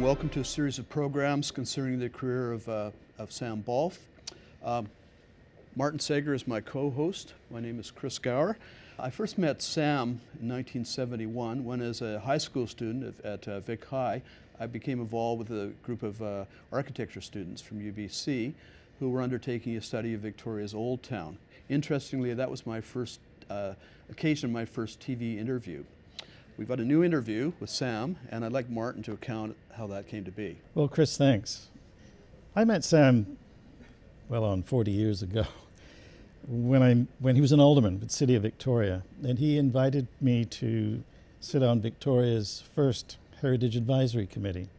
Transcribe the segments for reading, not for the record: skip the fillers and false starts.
welcome to a series of programs concerning the career of Sam Bawlf. Martin Sager is my co-host. My name is Chris Gower. I first met Sam in 1971 when, as a high school student at Vic High, I became involved with a group of architecture students from UBC who were undertaking a study of Victoria's Old Town. Interestingly, that was my first occasion, my first TV interview. We've got a new interview with Sam, and I'd like Martin to account how that came to be. Well, Chris, thanks. I met Sam, well, on 40 years ago, when he was an alderman with the City of Victoria, and he invited me to sit on Victoria's first Heritage Advisory Committee.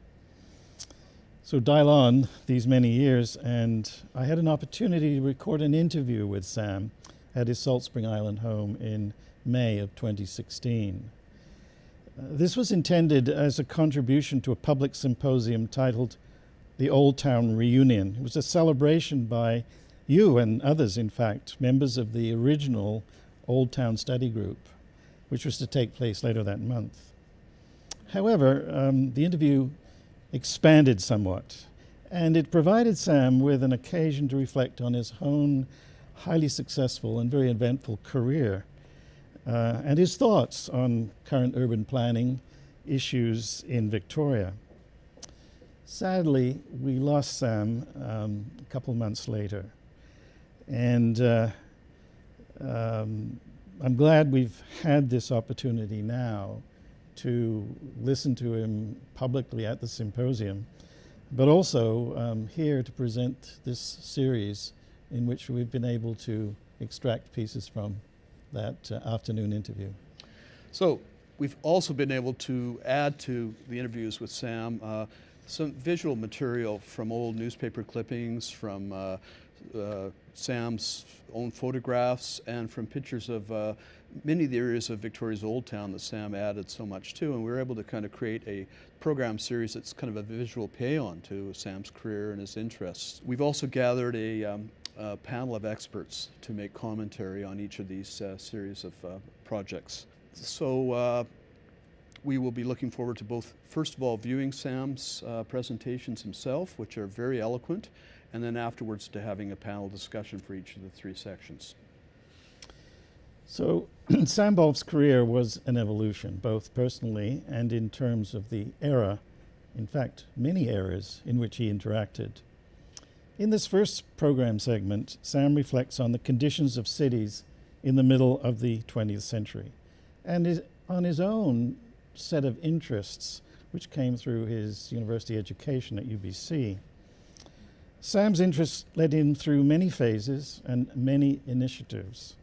So dial on these many years, and I had an opportunity to record an interview with Sam at his Salt Spring Island home in May of 2016. This was intended as a contribution to a public symposium titled The Old Town Reunion. It was a celebration by you and others, in fact, members of the original Old Town Study Group, which was to take place later that month. However, the interview expanded somewhat, and it provided Sam with an occasion to reflect on his own highly successful and very eventful career, and his thoughts on current urban planning issues in Victoria. Sadly, we lost Sam a couple of months later, and I'm glad we've had this opportunity now to listen to him publicly at the symposium, but also here to present this series in which we've been able to extract pieces from that afternoon interview. So we've also been able to add to the interviews with Sam some visual material from old newspaper clippings, from Sam's own photographs, and from pictures of many of the areas of Victoria's Old Town that Sam added so much to, and we were able to kind of create a program series that's kind of a visual paean to Sam's career and his interests. We've also gathered a panel of experts to make commentary on each of these series of projects. So we will be looking forward to both, first of all, viewing Sam's presentations himself, which are very eloquent, and then afterwards to having a panel discussion for each of the three sections. So Sam Bawlf's career was an evolution, both personally and in terms of the era, in fact, many eras in which he interacted. In this first program segment, Sam reflects on the conditions of cities in the middle of the 20th century and on his own set of interests, which came through his university education at UBC. Sam's interests led him through many phases and many initiatives.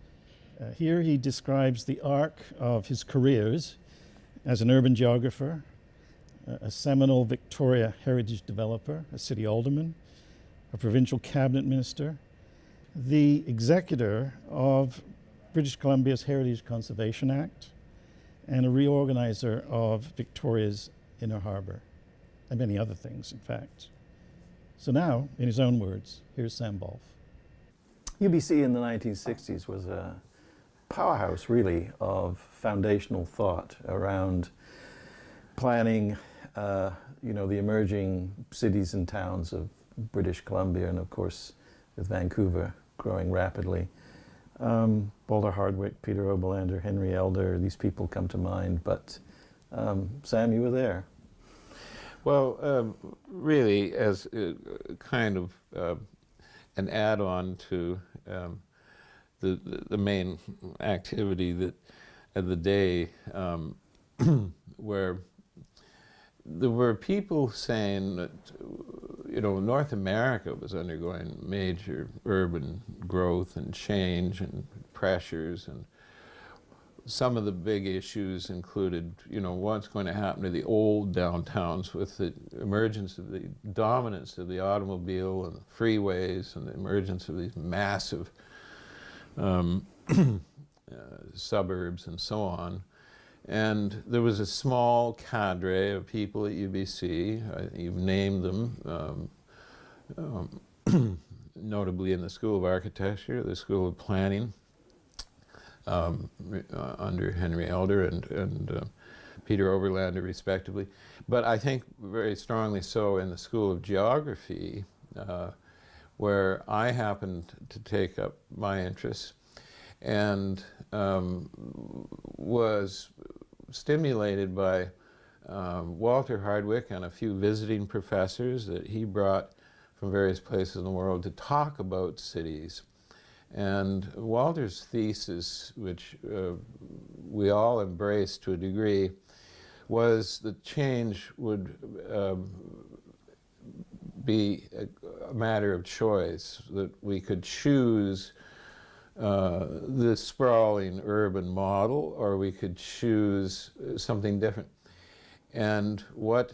Here he describes the arc of his careers as an urban geographer, a seminal Victoria heritage developer, a city alderman, a provincial cabinet minister, the executor of British Columbia's Heritage Conservation Act, and a reorganizer of Victoria's Inner Harbour, and many other things, in fact. So now, in his own words, here's Sam Bawlf. UBC in the 1960s was a powerhouse, really, of foundational thought around planning, the emerging cities and towns of British Columbia, and of course with Vancouver growing rapidly. Boulder Hardwick, Peter Oberlander, Henry Elder, these people come to mind, but Sam, you were there. Well, really, as kind of an add-on to the main activity that of the day, where there were people saying that, North America was undergoing major urban growth and change and pressures, and some of the big issues included, what's going to happen to the old downtowns with the emergence of the dominance of the automobile and the freeways and the emergence of these massive suburbs and so on. And there was a small cadre of people at UBC, you've named them, notably in the School of Architecture, the School of Planning, under Henry Elder, and Peter Overlander, respectively. But I think very strongly so in the School of Geography, where I happened to take up my interests, and was stimulated by Walter Hardwick and a few visiting professors that he brought from various places in the world to talk about cities. And Walter's thesis, which we all embraced to a degree, was that change would be a matter of choice, that we could choose the sprawling urban model, or we could choose something different. And what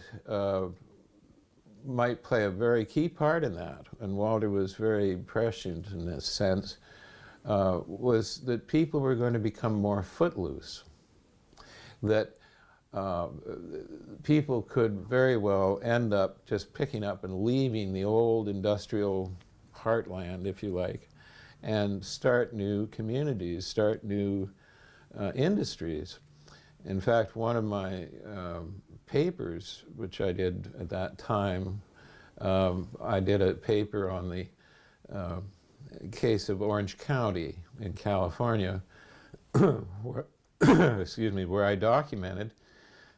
might play a very key part in that, and Walter was very prescient in this sense, was that people were going to become more footloose, that people could very well end up just picking up and leaving the old industrial heartland, if you like, and start new communities, start new industries. In fact, one of my papers, which I did at that time, I did a paper on the case of Orange County in California, where, excuse me, where I documented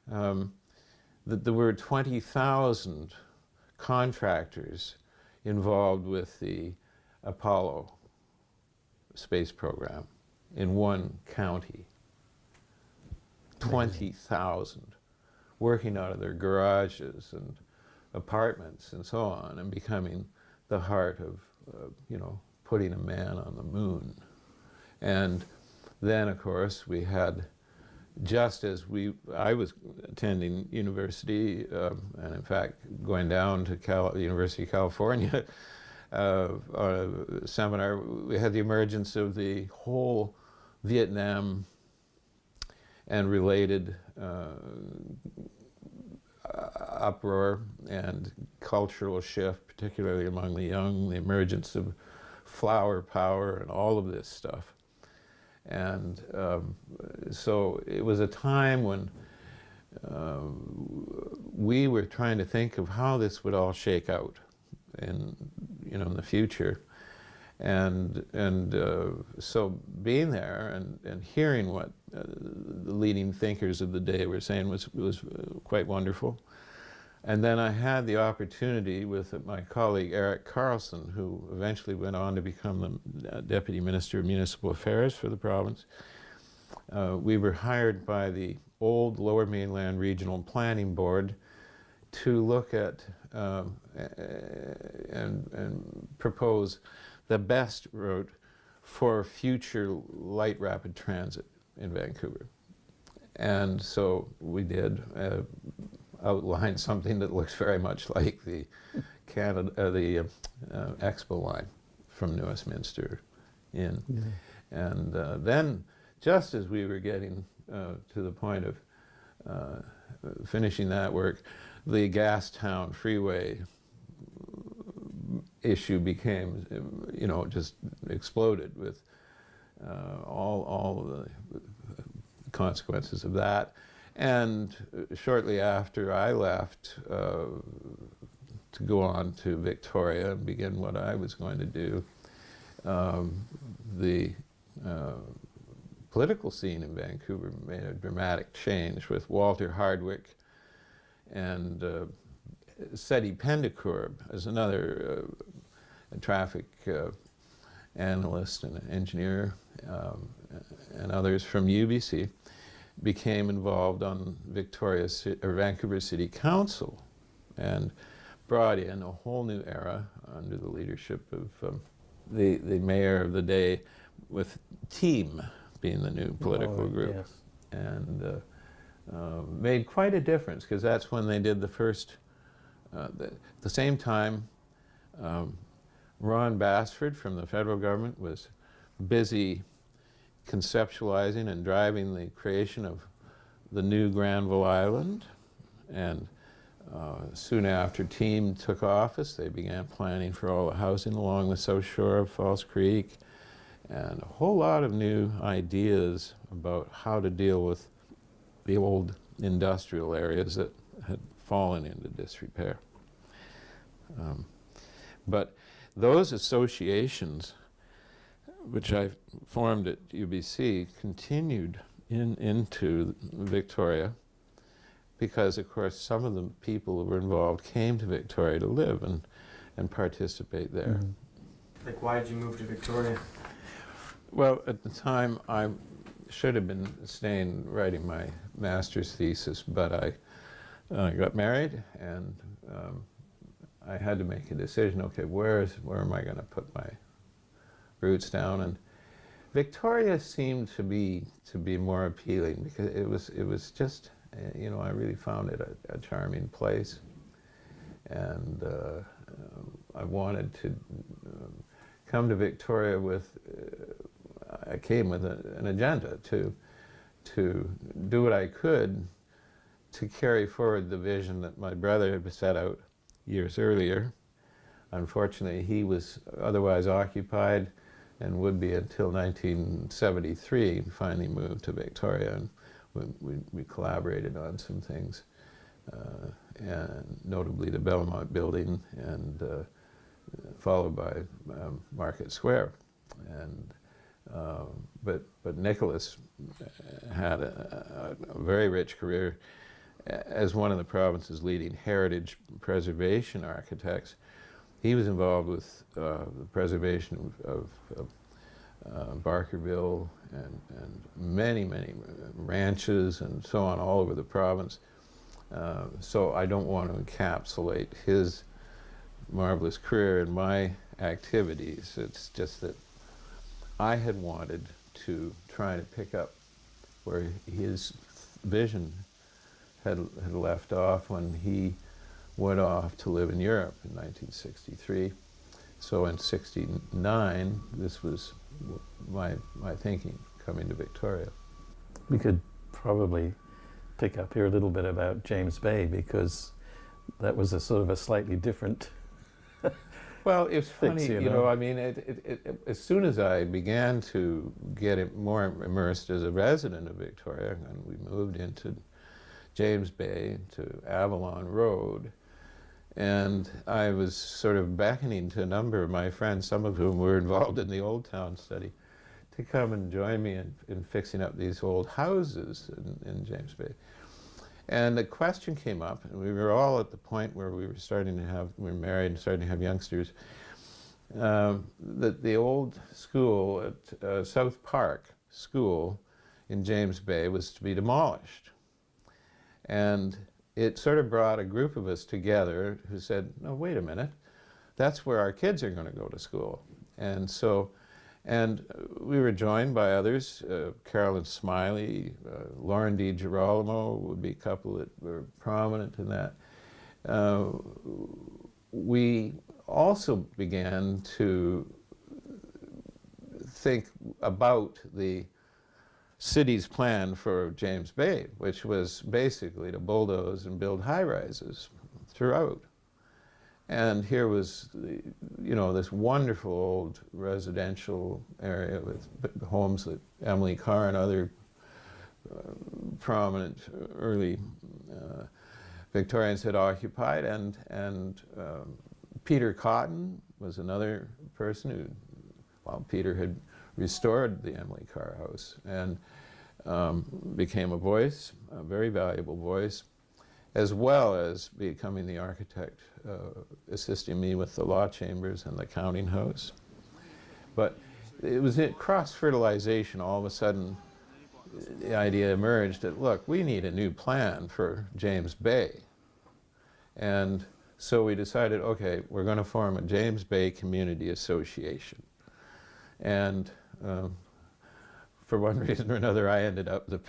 that there were 20,000 contractors involved with the Apollo space program in one county. 20,000 working out of their garages and apartments and so on, and becoming the heart of, you know, putting a man on the moon. And then, of course, we had, just as I was attending university, and in fact going down to the University of California on a seminar, we had the emergence of the whole Vietnam and related uproar and cultural shift, particularly among the young, the emergence of flower power and all of this stuff. And so it was a time when we were trying to think of how this would all shake out in, you know, in the future. And so being there and hearing what the leading thinkers of the day were saying was quite wonderful. And then I had the opportunity with my colleague Eric Carlson, who eventually went on to become the Deputy Minister of Municipal Affairs for the province. We were hired by the old Lower Mainland Regional Planning Board to look at and propose the best route for future light rapid transit in Vancouver. And so we did outline something that looks very much like the Expo line from New Westminster in. Yeah. And then, just as we were getting to the point of finishing that work, the Gastown Freeway issue became, you know, just exploded with all of the consequences of that. And shortly after I left to go on to Victoria and begin what I was going to do, the political scene in Vancouver made a dramatic change with Walter Hardwick and Seti Pendicourb as another traffic analyst and engineer, and others from UBC became involved on Vancouver City Council and brought in a whole new era under the leadership of the mayor of the day, with Team being the new political group. Yes. And made quite a difference, because that's when they did the first, the same time Ron Bassford from the federal government was busy conceptualizing and driving the creation of the new Granville Island. And soon after Team took office, they began planning for all the housing along the south shore of False Creek, and a whole lot of new ideas about how to deal with the old industrial areas that had fallen into disrepair. But those associations, which I formed at UBC, continued into Victoria, because of course some of the people who were involved came to Victoria to live and participate there. Like, why did you move to Victoria? Well, at the time I should have been staying writing my master's thesis, but I got married, and I had to make a decision. Okay, where am I going to put my roots down? And Victoria seemed to be more appealing, because it was just, you know, I really found it a charming place, and I wanted to come to Victoria with. I came with an agenda to do what I could to carry forward the vision that my brother had set out years earlier. Unfortunately, he was otherwise occupied and would be until 1973, and finally moved to Victoria, and we collaborated on some things, and notably the Belmont building, and followed by Market Square. And but Nicholas had a very rich career as one of the province's leading heritage preservation architects. He was involved with the preservation of Barkerville and many ranches and so on all over the province. So I don't want to encapsulate his marvelous career in my activities. It's just that I had wanted to try to pick up where his vision had left off when he went off to live in Europe in 1963. So in '69, this was my thinking, coming to Victoria. We could probably pick up here a little bit about James Bay, because that was a sort of a slightly different. Well, it's funny, you you know. know, I mean, as soon as I began to get more immersed as a resident of Victoria, and we moved into James Bay, to Avalon Road, and I was sort of beckoning to a number of my friends, some of whom were involved in the Old Town study, to come and join me in fixing up these old houses in James Bay. And the question came up, and we were all at the point where we were married and starting to have youngsters, that the old school at South Park School in James Bay was to be demolished. And it sort of brought a group of us together who said, no, wait a minute, that's where our kids are going to go to school. And so, and we were joined by others, Carolyn Smiley, Lauren D. Girolamo would be a couple that were prominent in that. We also began to think about the city's plan for James Bay, which was basically to bulldoze and build high-rises throughout. And here was, you know, this wonderful old residential area with homes that Emily Carr and other prominent early Victorians had occupied, and Peter Cotton was another person who, well, Peter had restored the Emily Carr house and became a voice, a very valuable voice, as well as becoming the architect, assisting me with the law chambers and the counting house. But it was cross-fertilization. All of a sudden, the idea emerged that, look, we need a new plan for James Bay. And so we decided, okay, we're going to form a James Bay Community Association. And for one reason or another, I ended up the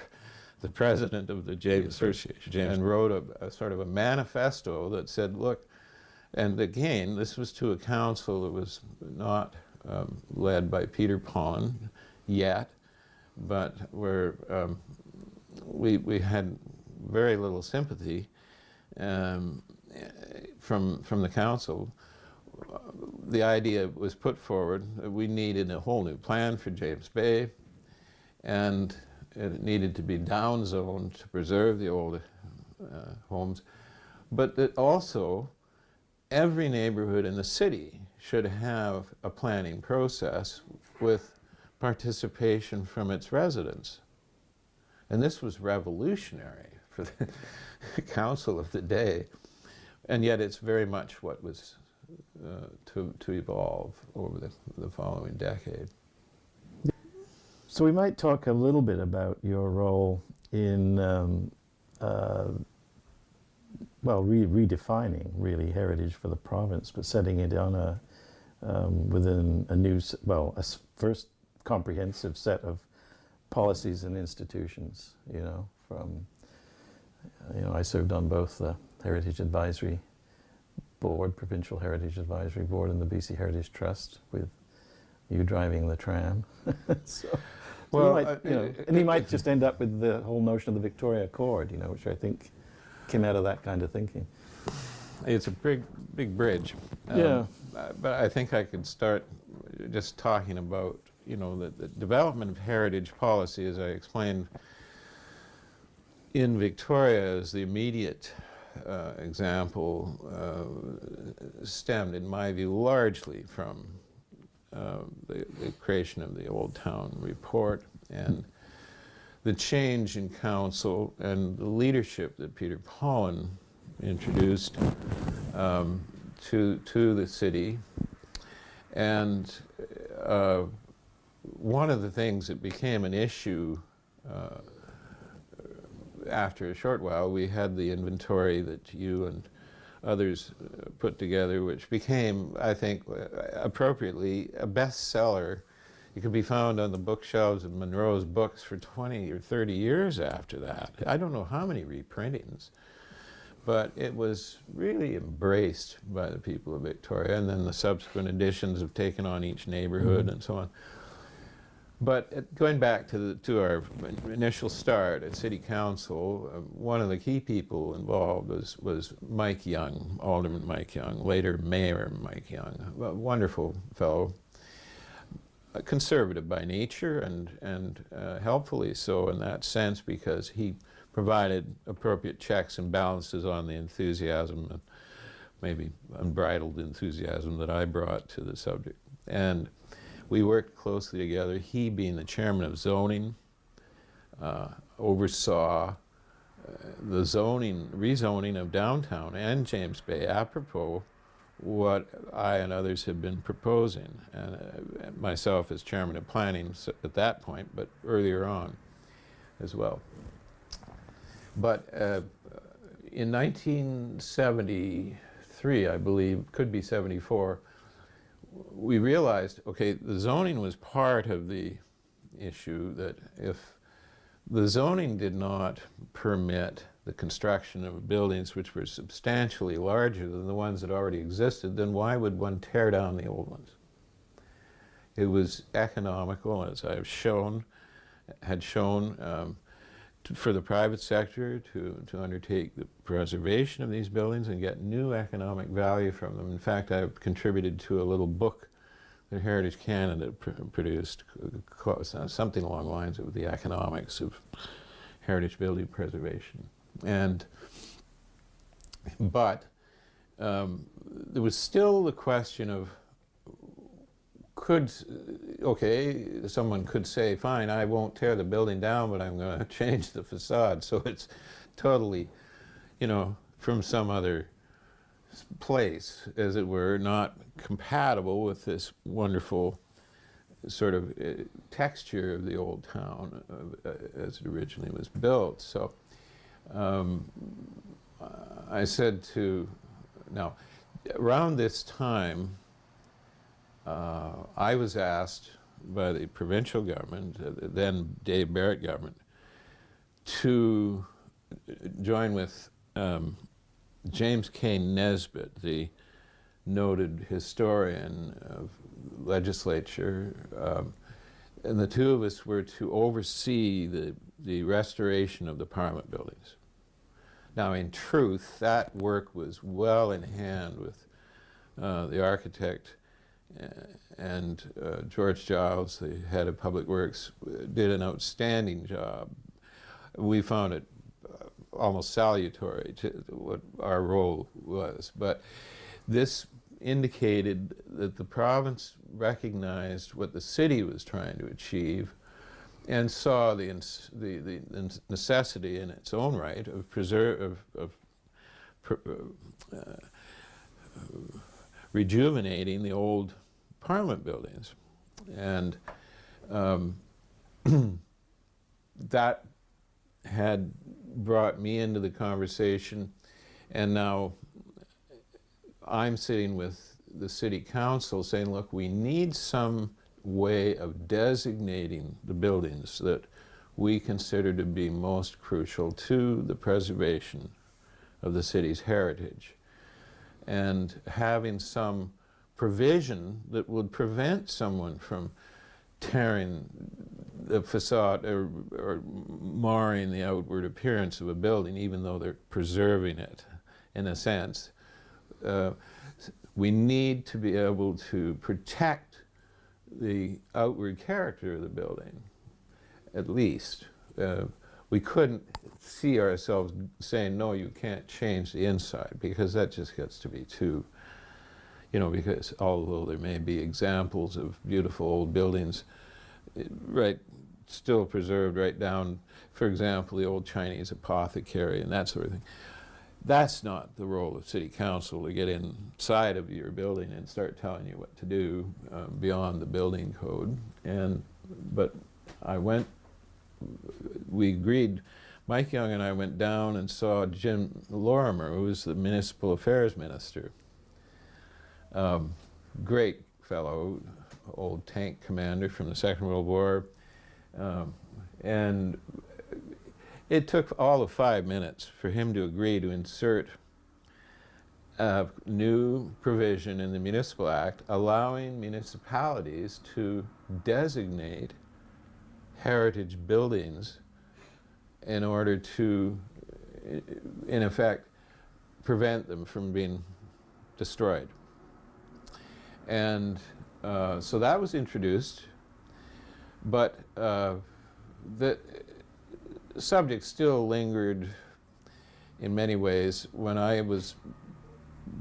president of the James Association, and wrote a sort of a manifesto that said, look, and again, this was to a council that was not led by Peter Pond yet, but where we had very little sympathy from the council. The idea was put forward that we needed a whole new plan for James Bay, and it needed to be downzoned to preserve the old homes, but that also every neighborhood in the city should have a planning process with participation from its residents. And this was revolutionary for the council of the day, and yet it's very much what was to evolve over the following decade. So we might talk a little bit about your role in, redefining really heritage for the province, but setting it on a within a new, first comprehensive set of policies and institutions. I served on both the Heritage Advisory Board, Provincial Heritage Advisory Board, and the BC Heritage Trust, with you driving the tram. And you might just end up with the whole notion of the Victoria Accord, which I think came out of that kind of thinking. It's a big bridge. Yeah. But I think I could start just talking about, the development of heritage policy, as I explained, in Victoria as the immediate example, stemmed, in my view, largely from the creation of the Old Town Report and the change in council and the leadership that Peter Pollan introduced to the city. And one of the things that became an issue after a short while, we had the inventory that you and others put together, which became, I think, appropriately a bestseller. It could be found on the bookshelves of Monroe's books for 20 or 30 years after that. I don't know how many reprintings, but it was really embraced by the people of Victoria, and then the subsequent editions have taken on each neighborhood and so on. But going back to our initial start at City Council, one of the key people involved was Mike Young, Alderman Mike Young, later Mayor Mike Young, a wonderful fellow, conservative by nature and helpfully so in that sense, because he provided appropriate checks and balances on the enthusiasm and maybe unbridled enthusiasm that I brought to the subject. And we worked closely together. He, being the chairman of zoning, oversaw the rezoning of downtown and James Bay, apropos what I and others have been proposing, and myself as chairman of planning at that point, but earlier on as well. But in 1973, I believe, could be 74, we realized, okay, the zoning was part of the issue, that if the zoning did not permit the construction of buildings which were substantially larger than the ones that already existed, then why would one tear down the old ones? It was economical, as I've had shown, for the private sector to undertake the preservation of these buildings and get new economic value from them. In fact, I've contributed to a little book that Heritage Canada produced, something along the lines of the economics of heritage building preservation. But there was still the question of, someone could say, fine, I won't tear the building down, but I'm going to change the facade so it's totally, from some other place, as it were, not compatible with this wonderful sort of texture of the old town as it originally was built. So I said now, around this time, I was asked by the provincial government, then Dave Barrett government, to join with James K. Nesbitt, the noted historian of legislature, and the two of us were to oversee the restoration of the Parliament buildings. Now, in truth, that work was well in hand with the architect And George Giles, the head of Public Works, did an outstanding job. We found it almost salutary to what our role was. But this indicated that the province recognized what the city was trying to achieve and saw the necessity in its own right of rejuvenating the old Parliament buildings. And that had brought me into the conversation, and now I'm sitting with the City Council saying, look, we need some way of designating the buildings that we consider to be most crucial to the preservation of the city's heritage, and having some provision that would prevent someone from tearing the facade or marring the outward appearance of a building, even though they're preserving it in a sense. We need to be able to protect the outward character of the building, at least. We couldn't see ourselves saying, no, you can't change the inside, because that just gets to be too, because although there may be examples of beautiful old buildings, still preserved right down, for example, the old Chinese apothecary and that sort of thing. That's not the role of City Council, to get inside of your building and start telling you what to do beyond the building code. But we agreed, Mike Young and I went down and saw Jim Lorimer, who was the Municipal Affairs Minister. Great fellow, old tank commander from the Second World War. And it took all of 5 minutes for him to agree to insert a new provision in the Municipal Act allowing municipalities to designate heritage buildings in order to, in effect, prevent them from being destroyed. And so that was introduced, but the subject still lingered in many ways when I was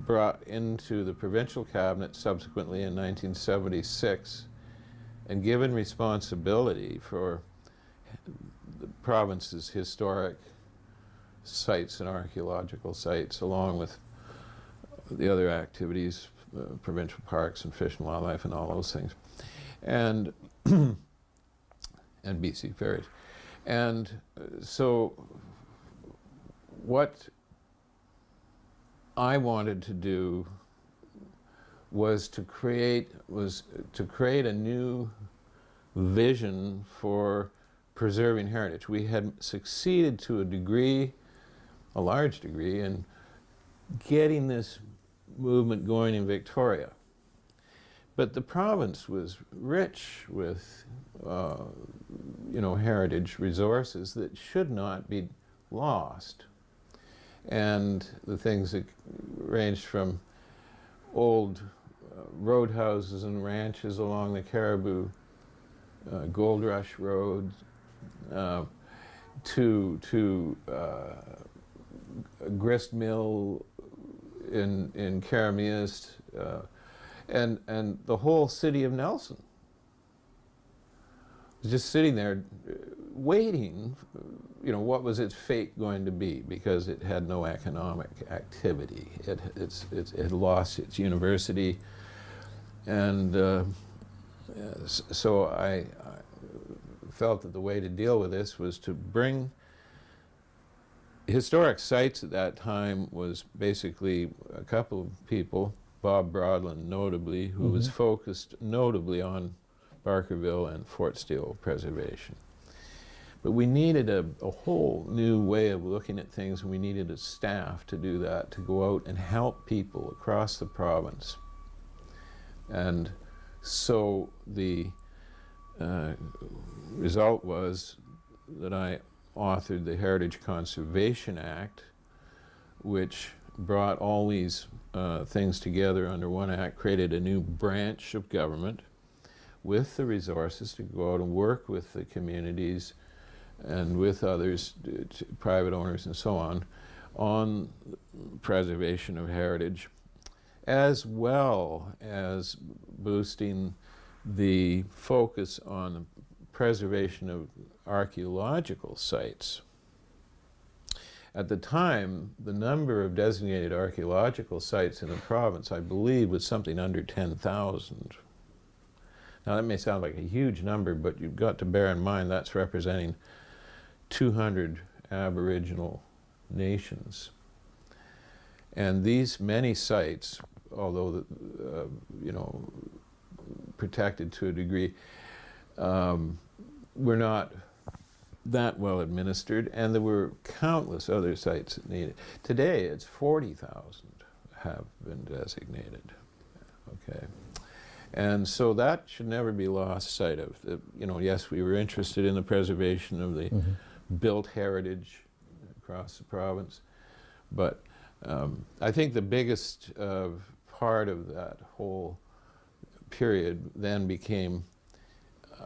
brought into the provincial cabinet subsequently in 1976 and given responsibility for the province's historic sites and archaeological sites, along with the other activities, provincial parks and fish and wildlife and all those things, and and BC ferries. And so what I wanted to do was to create a new vision for preserving heritage. We had succeeded to a large degree, in getting this movement going in Victoria. But the province was rich with heritage resources that should not be lost. And the things that ranged from old roadhouses and ranches along the Caribou Gold Rush Road to a grist mill in Carameist, and the whole city of Nelson was just sitting there waiting, what was its fate going to be, because it had no economic activity. It had lost its university, and so I felt that the way to deal with this was to bring historic sites. At that time was basically a couple of people, Bob Broadland notably, who was focused notably on Barkerville and Fort Steele preservation. But we needed a whole new way of looking at things, and we needed a staff to do that, to go out and help people across the province. And so the result was that I authored the Heritage Conservation Act, which brought all these things together under one act, created a new branch of government with the resources to go out and work with the communities and with others, private owners and so on preservation of heritage, as well as boosting the focus on preservation of archaeological sites. At the time, the number of designated archaeological sites in the province, I believe, was something under 10,000. Now that may sound like a huge number, but you've got to bear in mind that's representing 200 Aboriginal nations. And these many sites, although protected to a degree, were not that well administered, and there were countless other sites that needed. Today, it's 40,000 have been designated. Okay. And so that should never be lost sight of. Yes, we were interested in the preservation of the built heritage across the province, but I think the biggest part of that whole period then became,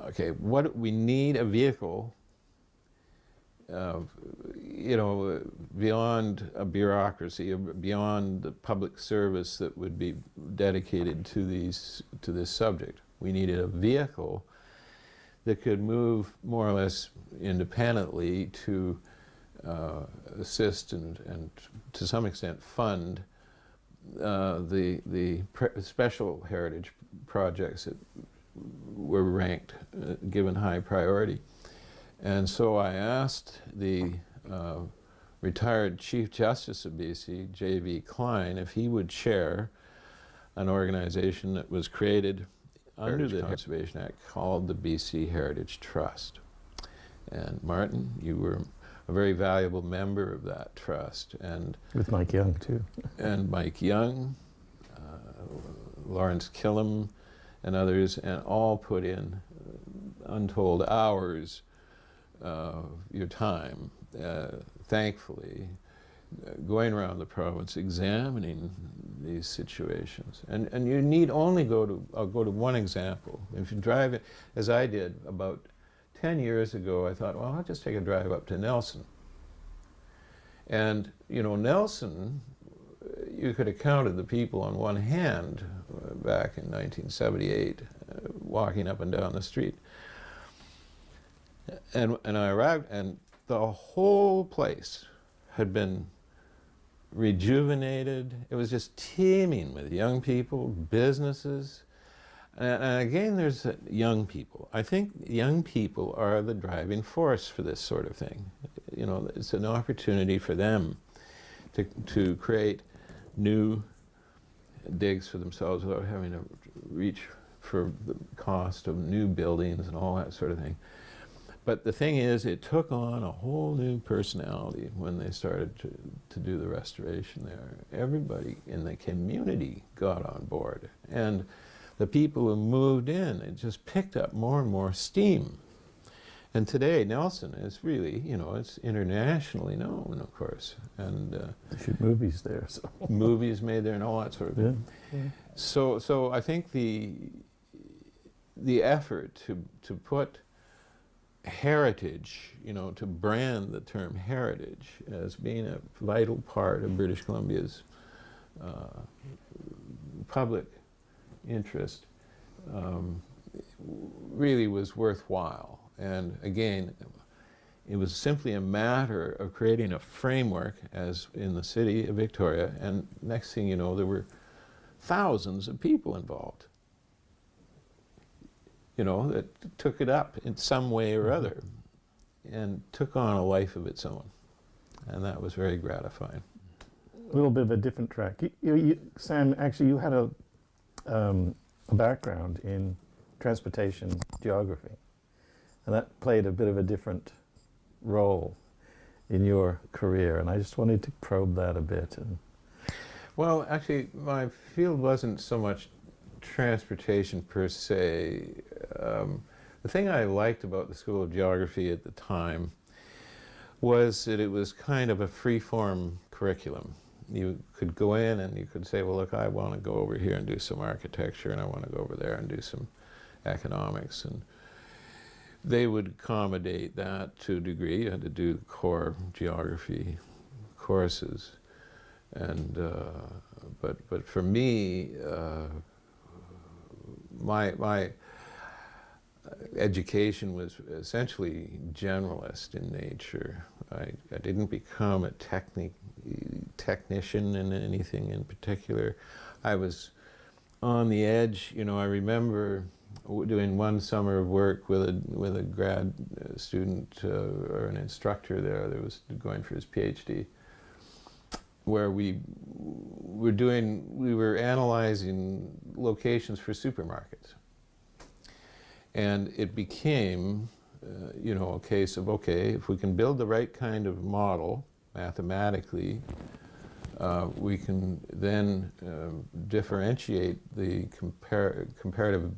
okay, what we need a vehicle, beyond a bureaucracy, beyond the public service that would be dedicated to this subject. We needed a vehicle that could move more or less independently to assist and to some extent fund the special heritage projects that were ranked, given high priority. And so I asked the retired Chief Justice of BC, J.V. Klein, if he would chair an organization that was created under the Conservation Act called the BC Heritage Trust. And Martin, you were a very valuable member of that trust. And with Mike Young, too. And Mike Young, Lawrence Killam, and others, and all put in untold hours of your time, thankfully, going around the province, examining these situations. And you need only I'll go to one example. If you drive it, as I did about 10 years ago, I thought, well, I'll just take a drive up to Nelson. And, Nelson, you could have counted the people on one hand back in 1978, walking up and down the street. And I arrived, and the whole place had been rejuvenated. It was just teeming with young people, businesses. And again, there's young people. I think young people are the driving force for this sort of thing. It's an opportunity for them to create new digs for themselves without having to reach for the cost of new buildings and all that sort of thing. But the thing is, it took on a whole new personality when they started to do the restoration there. Everybody in the community got on board. And the people who moved in, it just picked up more and more steam. And today, Nelson is really, it's internationally known, of course. And they shoot movies there. So. Movies made there and all that sort of thing. Yeah. So I think the effort to put heritage, to brand the term heritage as being a vital part of British Columbia's public interest really was worthwhile. And again, it was simply a matter of creating a framework, as in the city of Victoria, and next thing you know, there were thousands of people involved, that took it up in some way or other and took on a life of its own. And that was very gratifying. A little bit of a different track. Sam, actually, you had a background in transportation geography, and that played a bit of a different role in your career, and I just wanted to probe that a bit. Well, actually, my field wasn't so much transportation per se. The thing I liked about the School of Geography at the time was that it was kind of a free-form curriculum. you could go in and you could say, well, look, I want to go over here and do some architecture, and I want to go over there and do some economics. And they would accommodate that to a degree. You had to do core geography courses. And, but for me, my education was essentially generalist in nature. I didn't become a technician in anything in particular. I was on the edge. You know, I remember doing one summer of work with a grad student or an instructor there that was going for his PhD, where we were analyzing locations for supermarkets. And it became, you know, a case of, okay, if we can build the right kind of model mathematically, we can then differentiate the comparative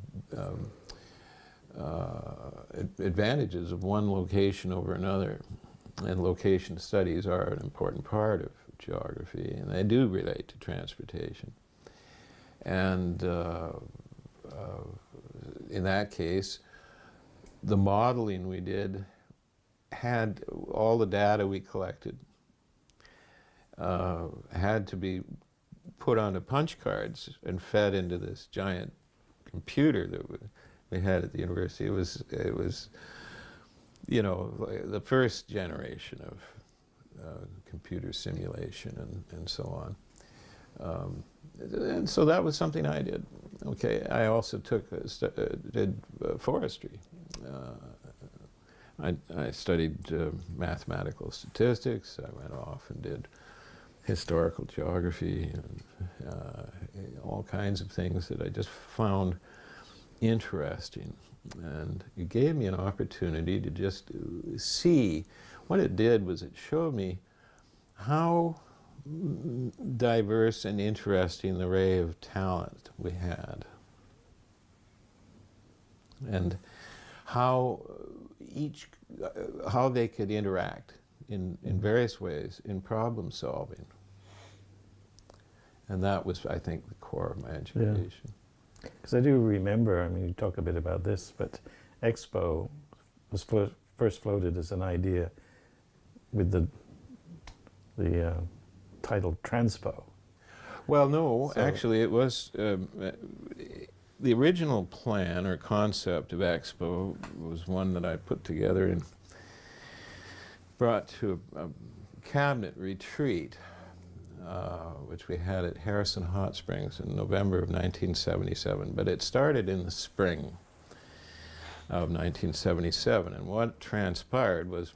advantages of one location over another. And location studies are an important part of geography, and they do relate to transportation. And in that case, the modeling we did had all the data we collected had to be put onto punch cards and fed into this giant computer that we had at the university. It was, you know, the first generation of computer simulation and so on. And so that was something I did. Okay, I also did forestry. I studied mathematical statistics. I went off and did historical geography and all kinds of things that I just found interesting. And it gave me an opportunity to just see. What it did was it showed me how diverse and interesting the array of talent we had, and how how they could interact in various ways in problem solving. And that was, I think, the core of my education. Because I do remember, I mean, you talk a bit about this, but Expo was first floated as an idea with the title Transpo. Well, no, So- actually it was, the original plan or concept of Expo was one that I put together and brought to a cabinet retreat, which we had at Harrison Hot Springs in November of 1977. But it started in the spring of 1977, and what transpired was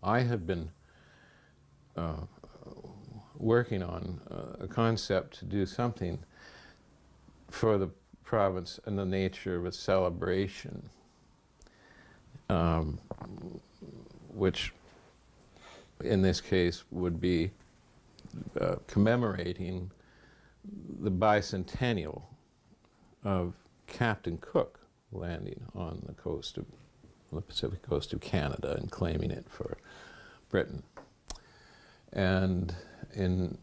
I had been working on a concept to do something for the province in the nature of a celebration, which in this case would be commemorating the bicentennial of Captain Cook landing on the Pacific coast of Canada and claiming it for Britain. And in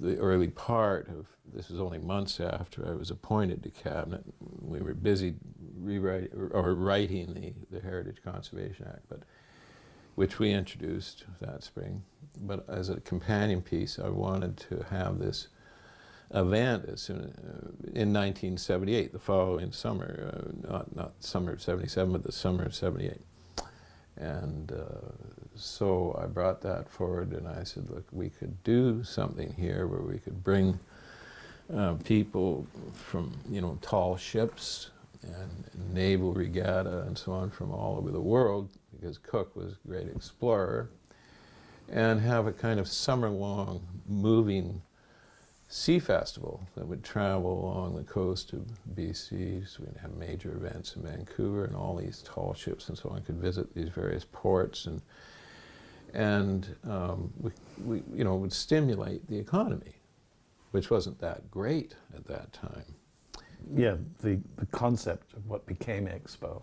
the early part of, this was only months after I was appointed to cabinet, we were busy writing the Heritage Conservation Act, but which we introduced that spring. But as a companion piece, I wanted to have this event as soon in 1978, the following summer, not summer of 77, but the summer of 78. And so I brought that forward, and I said, look, we could do something here where we could bring people from, you know, tall ships and naval regatta and so on from all over the world, because Cook was a great explorer, and have a kind of summer-long moving sea festival that would travel along the coast of BC. So we'd have major events in Vancouver, and all these tall ships and so on could visit these various ports, and we you know, would stimulate the economy, which wasn't that great at that time. Yeah, the concept of what became Expo.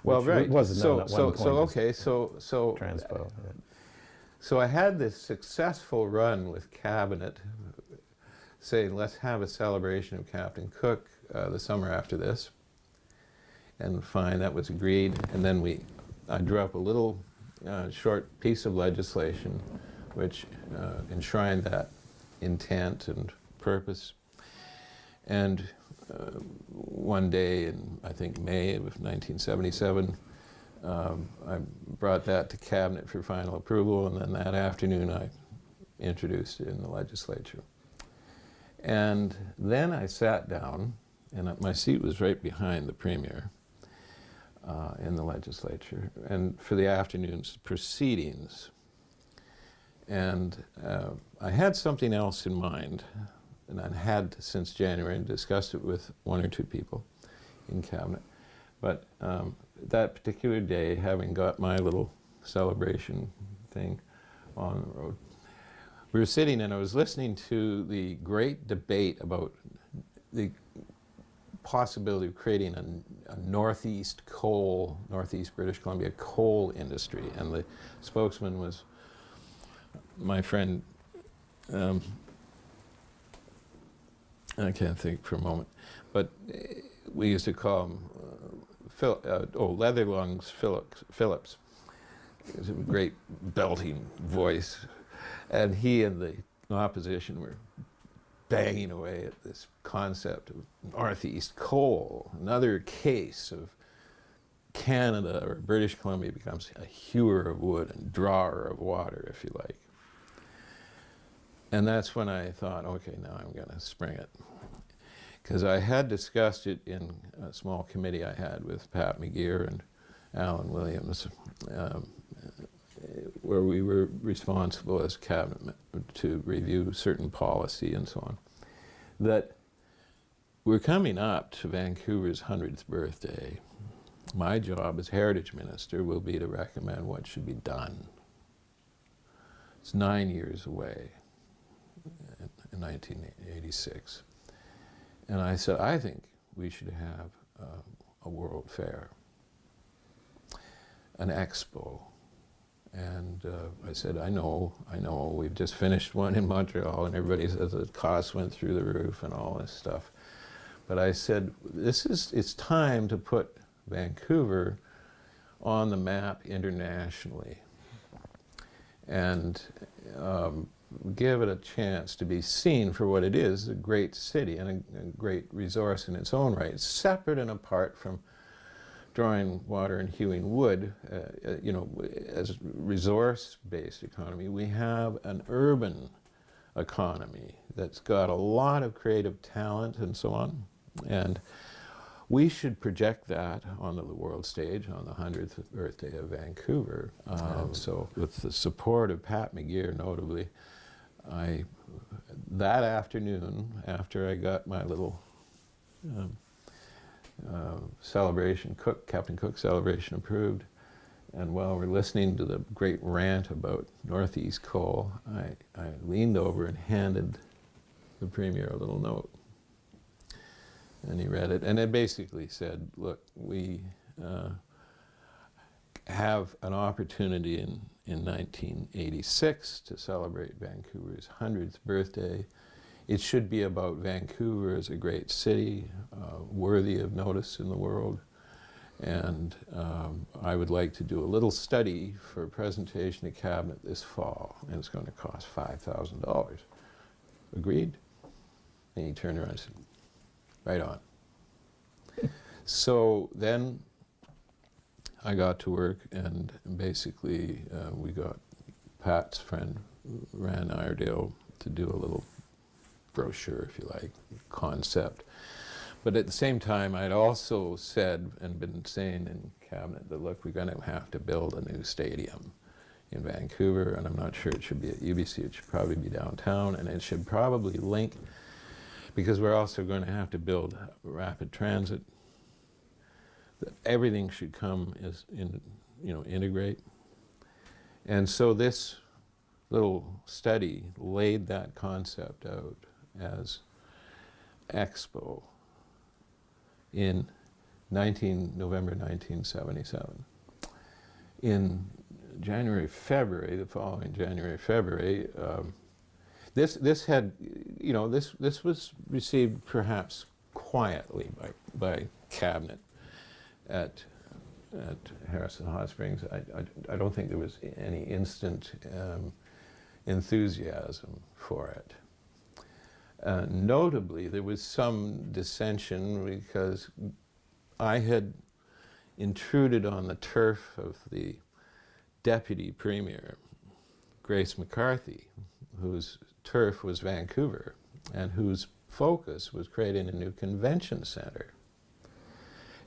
Well, which right. wasn't known at one point as okay. So Transpo. Yeah. So I had this successful run with Cabinet saying, let's have a celebration of Captain Cook the summer after this. And fine, that was agreed. And then I drew up a little short piece of legislation which enshrined that intent and purpose. And one day in, I think, May of 1977, I brought that to Cabinet for final approval, and then that afternoon I introduced it in the legislature. And then I sat down, and my seat was right behind the Premier in the legislature, and for the afternoon's proceedings. And I had something else in mind, and I had since January discussed it with one or two people in Cabinet. But that particular day, having got my little celebration thing on the road, we were sitting and I was listening to the great debate about the possibility of creating a northeast British Columbia coal industry. And the spokesman was my friend, I can't think for a moment, but we used to call him Leather Lungs Phillips. He was a great belting voice. And he and the opposition were banging away at this concept of northeast coal, another case of Canada or British Columbia becomes a hewer of wood and drawer of water, if you like. And that's when I thought, okay, now I'm going to spring it. Because I had discussed it in a small committee I had with Pat McGeer and Alan Williams, where we were responsible as cabinet to review certain policy and so on, that we're coming up to Vancouver's 100th birthday. My job as Heritage Minister will be to recommend what should be done. It's 9 years away, in 1986. And I said, I think we should have a World Fair, an expo. And I said, I know, we've just finished one in Montreal and everybody says the costs went through the roof and all this stuff. But I said, it's time to put Vancouver on the map internationally and give it a chance to be seen for what it is, a great city and a great resource in its own right, separate and apart from drawing water and hewing wood. As a resource-based economy, we have an urban economy that's got a lot of creative talent and so on. And we should project that onto the world stage on the 100th birthday of Vancouver. So with the support of Pat McGeer, notably, that afternoon, after I got my little Captain Cook celebration approved, and while we're listening to the great rant about Northeast coal, I leaned over and handed the Premier a little note. And he read it, and it basically said, look, we have an opportunity in 1986 to celebrate Vancouver's 100th birthday. It should be about Vancouver as a great city, worthy of notice in the world. And I would like to do a little study for a presentation to Cabinet this fall, and it's going to cost $5,000. Agreed? And he turned around and said, right on. So then I got to work, and basically we got Pat's friend, Ran Iredale, to do a little brochure, if you like, concept. But at the same time, I'd also said and been saying in Cabinet that, look, we're going to have to build a new stadium in Vancouver, and I'm not sure it should be at UBC, it should probably be downtown, and it should probably link, because we're also going to have to build rapid transit. Everything should come as integrate. And so this little study laid that concept out as Expo in November 1977. In January, February, the following January, February, this had, you know, this was received perhaps quietly by cabinet at Harrison Hot Springs. I don't think there was any instant enthusiasm for it. Notably, there was some dissension because I had intruded on the turf of the Deputy Premier, Grace McCarthy, whose turf was Vancouver, and whose focus was creating a new convention center,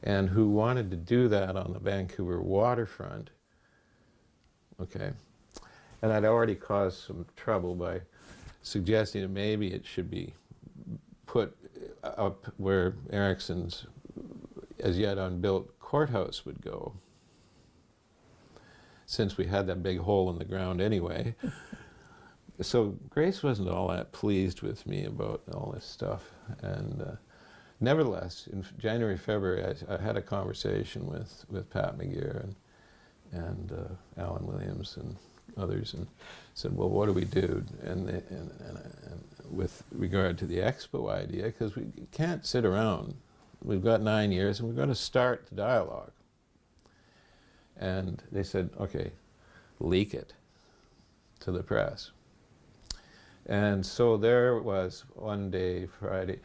and who wanted to do that on the Vancouver waterfront. Okay. And I'd already caused some trouble by suggesting that maybe it should be put up where Ericsson's as yet unbuilt courthouse would go, since we had that big hole in the ground anyway. So Grace wasn't all that pleased with me about all this stuff. And nevertheless, in January, February, I had a conversation with Pat McGeer and Alan Williams and others, and said, well, what do we do? And with regard to the expo idea, because we can't sit around. We've got 9 years and we've got to start the dialogue. And they said, okay, leak it to the press. And so there was one day, Friday,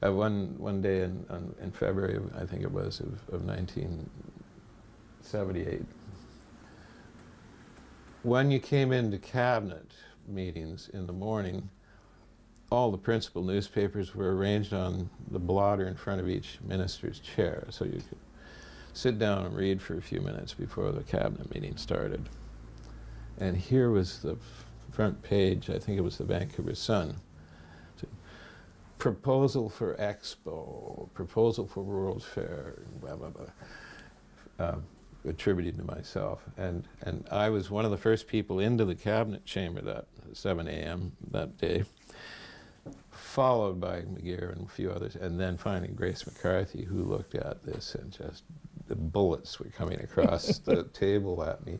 one day in February, I think it was, of 1978. When you came into cabinet meetings in the morning, all the principal newspapers were arranged on the blotter in front of each minister's chair, so you could sit down and read for a few minutes before the cabinet meeting started. And here was the front page, I think it was the Vancouver Sun. Proposal for Expo, proposal for World's Fair, blah, blah, blah. Attributed to myself. And I was one of the first people into the cabinet chamber that 7 a.m. that day, followed by McGeer and a few others, and then finally Grace McCarthy, who looked at this and just, the bullets were coming across the table at me.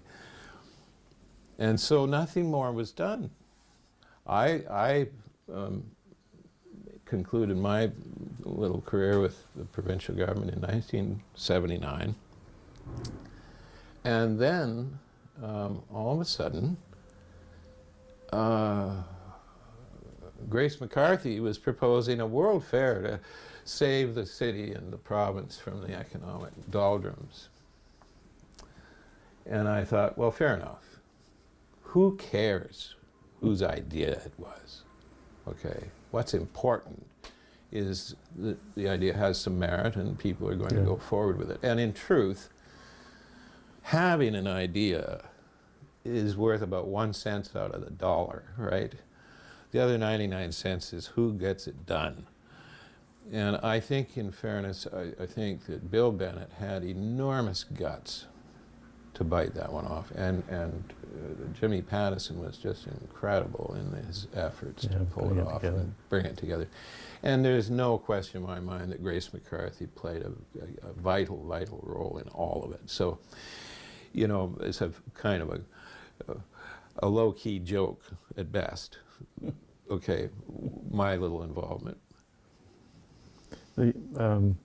And so nothing more was done. I concluded my little career with the provincial government in 1979. And then, all of a sudden, Grace McCarthy was proposing a World Fair to save the city and the province from the economic doldrums. And I thought, well, fair enough. Who cares whose idea it was? Okay, what's important is that the idea has some merit and people are going to go forward with it. And in truth, having an idea is worth about 1 cent out of the dollar, right? The other 99 cents is who gets it done. And I think, in fairness, I think that Bill Bennett had enormous guts to bite that one off. And Jimmy Pattison was just incredible in his efforts to pull it off and bring it together. And there's no question in my mind that Grace McCarthy played a vital, vital role in all of it. So, you know, it's a kind of a low-key joke at best. Okay, my little involvement. I want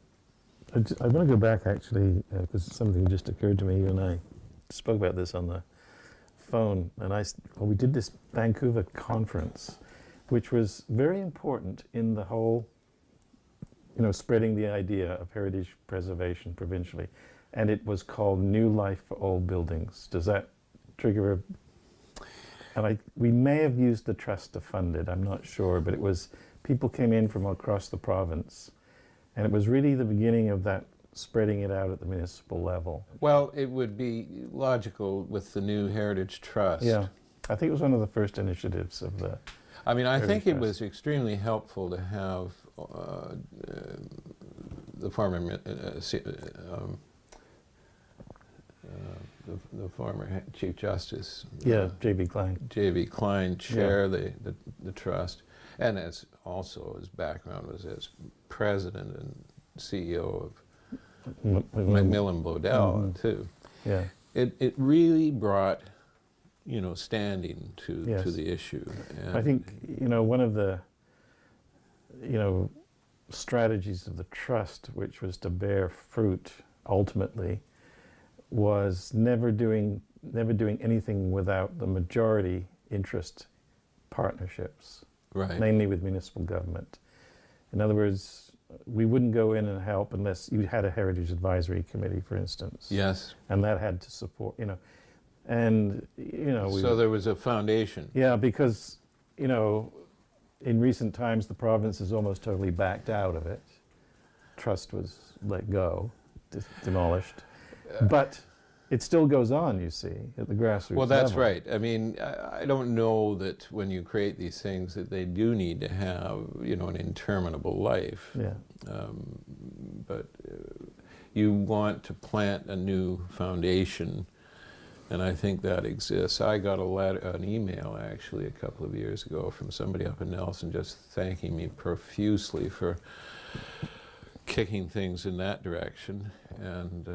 to go back actually, because something just occurred to me. You and I spoke about this on the phone, and we did this Vancouver conference, which was very important in the whole, you know, spreading the idea of heritage preservation provincially. And it was called New Life for Old Buildings. Does that trigger a... And we may have used the trust to fund it, I'm not sure, but it was, people came in from across the province, and it was really the beginning of that spreading it out at the municipal level. Well, it would be logical with the new Heritage Trust. Yeah, I think it was one of the first initiatives of the I mean, I think it Trust. was extremely helpful to have the former the former Chief Justice, J.B. Klein. J.B. Klein, chair the trust, and as also his background was as president and CEO of Macmillan Bloedel too. Yeah. It really brought you know, standing to Yes. the issue. And I think, you know, one of the, you know, strategies of the trust, which was to bear fruit ultimately, was never doing anything without the majority interest partnerships, right. mainly with municipal government. In other words, we wouldn't go in and help unless you had a heritage advisory committee, for instance. Yes. And that had to support, you know, and, you know, So there was a foundation. yeah, because, you know, in recent times, the province has almost totally backed out of it. Trust was let go, demolished. But it still goes on, you see, at the grassroots Well, that's level. right. I mean, I don't know that when you create these things that they do need to have, you know, an interminable life. Yeah, But you want to plant a new foundation, and I think that exists. I got an email actually a couple of years ago from somebody up in Nelson just thanking me profusely for kicking things in that direction and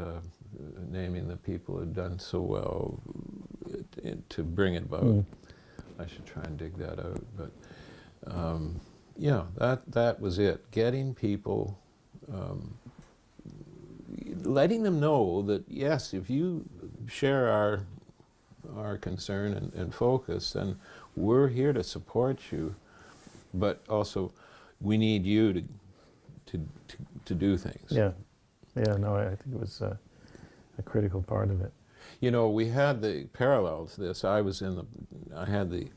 naming the people who had done so well to bring it about. I should try and dig that out, but yeah, that was it. Getting people, letting them know that yes, if you share our concern and focus, then we're here to support you, but also we need you to do things. yeah, yeah. No, I think it was a critical part of it. You know, we had the parallel to this. I had the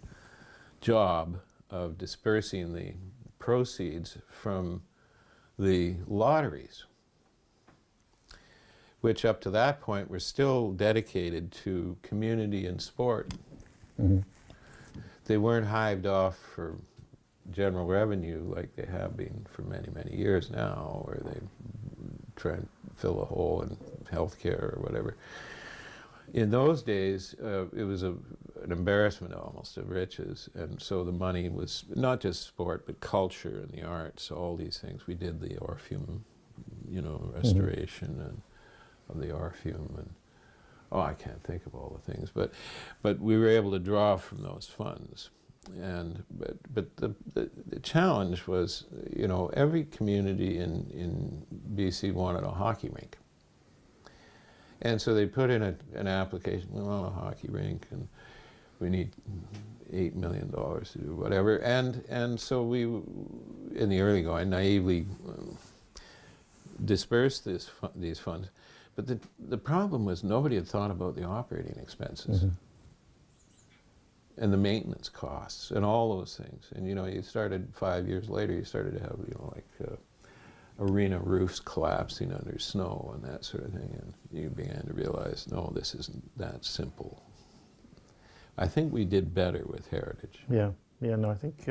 job of dispersing the proceeds from the lotteries, which up to that point were still dedicated to community and sport. Mm-hmm. They weren't hived off for general revenue like they have been for many, many years now, where they try and fill a hole in healthcare or whatever. In those days, it was an embarrassment almost of riches, and so the money was not just sport, but culture and the arts, all these things. We did the Orpheum, you know, restoration and of the Orpheum, and I can't think of all the things, but we were able to draw from those funds. And but the challenge was, you know, every community in BC wanted a hockey rink. And so they put in an application, we want a hockey rink, and we need $8 million to do whatever. And so we, in the early going, naively dispersed these funds. But the problem was nobody had thought about the operating expenses and the maintenance costs and all those things. And, you know, you started 5 years later, you started to have, you know, like arena roofs collapsing under snow and that sort of thing, and you began to realize, no, this isn't that simple. I think we did better with heritage. Yeah, yeah. No, I think.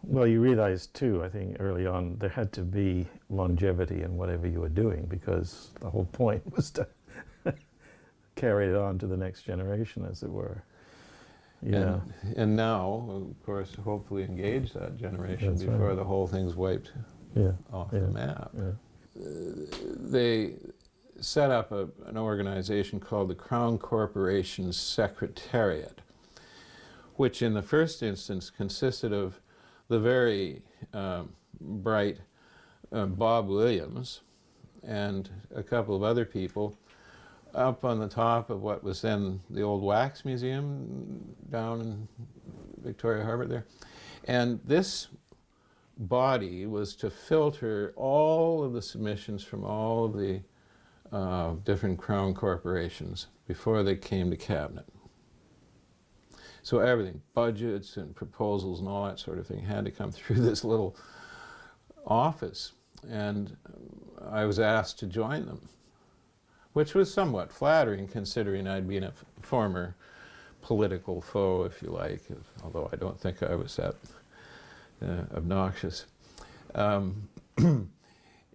Well, you realized too, I think early on, there had to be longevity in whatever you were doing, because the whole point was to carry it on to the next generation, as it were. Yeah. And now, of course, hopefully engage that generation That's before right. the whole thing's wiped Yeah. off Yeah. the map. Yeah. They set up an organization called the Crown Corporation's Secretariat, which in the first instance consisted of the very bright Bob Williams and a couple of other people up on the top of what was then the old Wax Museum down in Victoria Harbour there. And this body was to filter all of the submissions from all of the different Crown corporations before they came to Cabinet. So everything, budgets and proposals and all that sort of thing, had to come through this little office. And I was asked to join them, which was somewhat flattering considering I'd been a former political foe, if you like, although I don't think I was that obnoxious.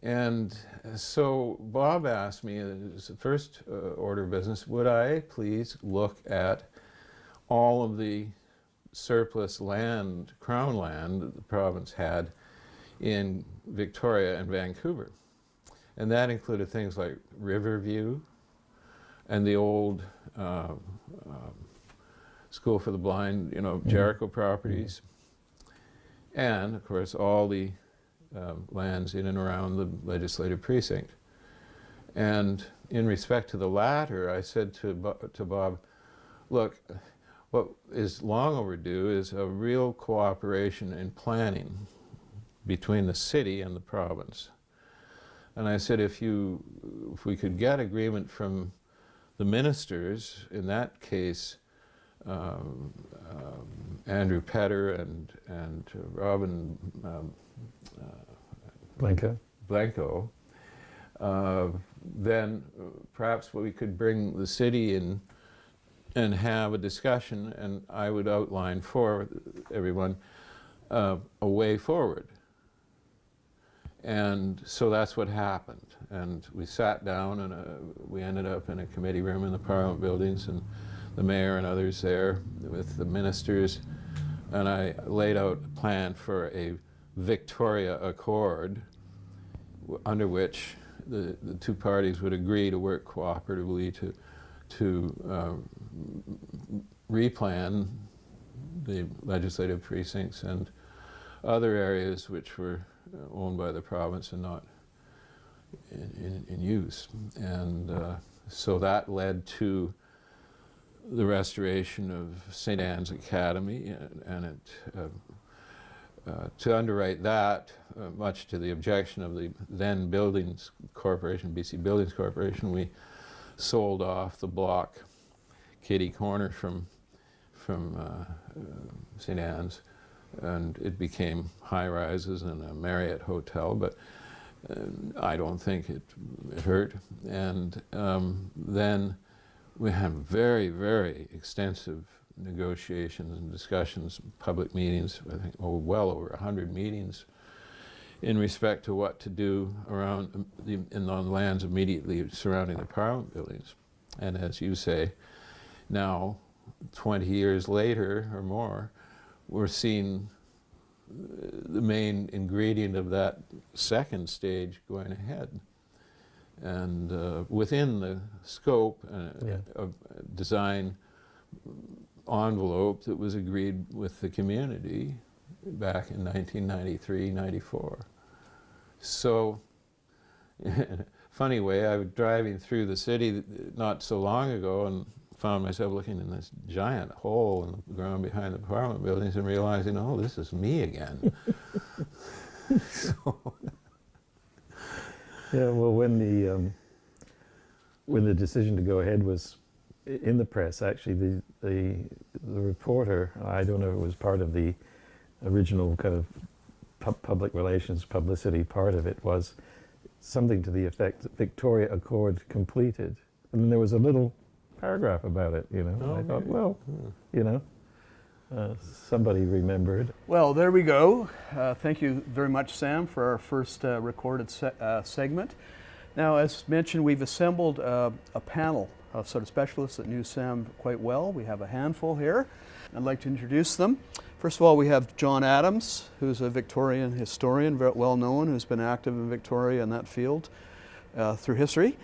And so Bob asked me, as the first order of business, would I please look at all of the surplus land, Crown land, that the province had in Victoria and Vancouver. And that included things like Riverview and the old School for the Blind, you know, Jericho properties, and of course all the lands in and around the legislative precinct. And in respect to the latter, I said to Bob, look, what is long overdue is a real cooperation in planning between the city and the province. And I said, if we could get agreement from the ministers, in that case, Andrew Petter and Robin Blanco, then perhaps we could bring the city in and have a discussion, and I would outline for everyone a way forward. And so that's what happened. And we sat down, and we ended up in a committee room in the Parliament buildings, and the mayor and others there with the ministers, and I laid out a plan for a Victoria Accord under which the two parties would agree to work cooperatively to replan the legislative precincts and other areas which were owned by the province and not in use. And so that led to the restoration of St. Anne's Academy, and to underwrite that, much to the objection of the then Buildings Corporation, BC Buildings Corporation, we sold off the block Kitty Corner from St. Anne's, and it became high-rises and a Marriott hotel, but I don't think it hurt. And then we had very, very extensive negotiations and discussions, public meetings, I think well over 100 meetings in respect to what to do around in the lands immediately surrounding the Parliament buildings. And as you say, now, 20 years later or more, we're seeing the main ingredient of that second stage going ahead. And within the scope of design envelope that was agreed with the community back in 1993-94. So, in a funny way, I was driving through the city not so long ago and found myself looking in this giant hole in the ground behind the Parliament buildings and realizing, oh, this is me again. So, yeah, well, when the decision to go ahead was in the press, actually, the reporter, I don't know if it was part of the original kind of public relations, publicity part of it, was something to the effect that Victoria Accord completed. And then there was a little paragraph about it, you know. Oh, I thought, well, you know, somebody remembered. Well, there we go. Thank you very much, Sam, for our first recorded segment. Now, as mentioned, we've assembled a panel of sort of specialists that knew Sam quite well. We have a handful here. I'd like to introduce them. First of all, we have John Adams, who's a Victorian historian, very well known, who's been active in Victoria in that field through history.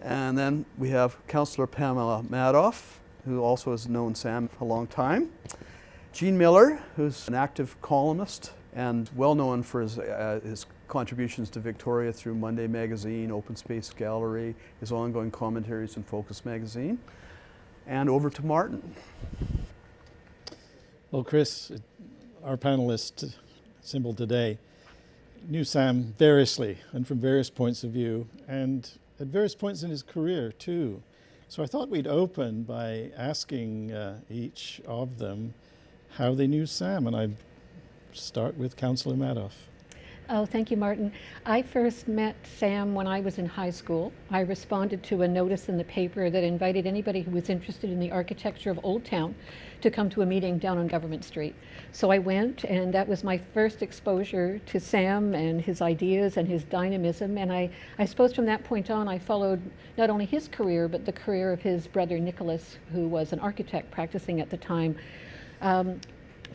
And then we have Councillor Pamela Madoff, who also has known Sam for a long time. Jean Miller, who's an active columnist and well known for his contributions to Victoria through Monday Magazine, Open Space Gallery, his ongoing commentaries in Focus Magazine. And over to Martin. Well, Chris, our panelist assembled today, knew Sam variously and from various points of view, and at various points in his career too. So I thought we'd open by asking each of them how they knew Sam, and I'd start with Councillor Madoff. Oh, thank you, Martin. I first met Sam when I was in high school. I responded to a notice in the paper that invited anybody who was interested in the architecture of Old Town to come to a meeting down on Government Street. So I went, and that was my first exposure to Sam and his ideas and his dynamism. And I suppose from that point on, I followed not only his career, but the career of his brother Nicholas, who was an architect practicing at the time.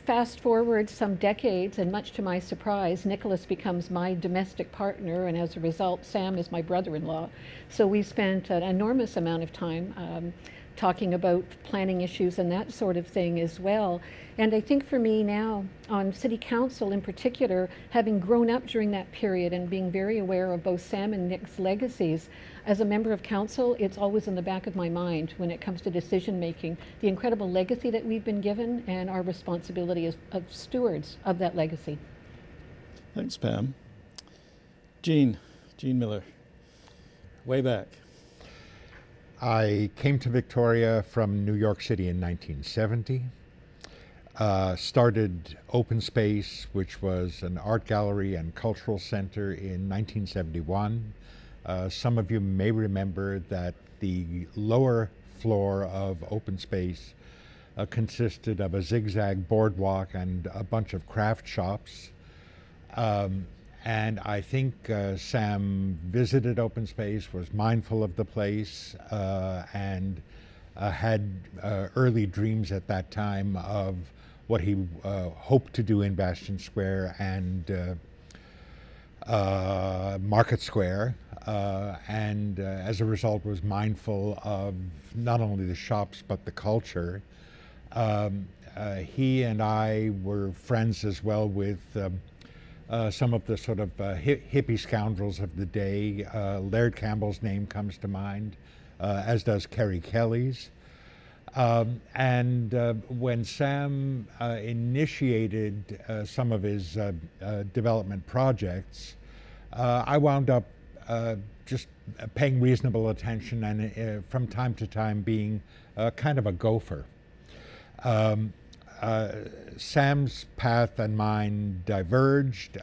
Fast forward some decades, and much to my surprise, Nicholas becomes my domestic partner, and as a result, Sam is my brother-in-law. So we spent an enormous amount of time talking about planning issues and that sort of thing as well. And I think for me now, on City Council in particular, having grown up during that period and being very aware of both Sam and Nick's legacies, as a member of council, it's always in the back of my mind when it comes to decision making, the incredible legacy that we've been given and our responsibility as of stewards of that legacy. Thanks, Pam. Gene Miller, way back. I came to Victoria from New York City in 1970. Started Open Space, which was an art gallery and cultural center, in 1971. Some of you may remember that the lower floor of Open Space consisted of a zigzag boardwalk and a bunch of craft shops. And I think Sam visited Open Space, was mindful of the place, and had early dreams at that time of what he hoped to do in Bastion Square and Market Square, and as a result was mindful of not only the shops but the culture. He and I were friends as well with some of the sort of hippie scoundrels of the day. Laird Campbell's name comes to mind, as does Kerry Kelly's. And when Sam initiated some of his development projects, I wound up just paying reasonable attention and from time to time being kind of a gopher. Sam's path and mine diverged.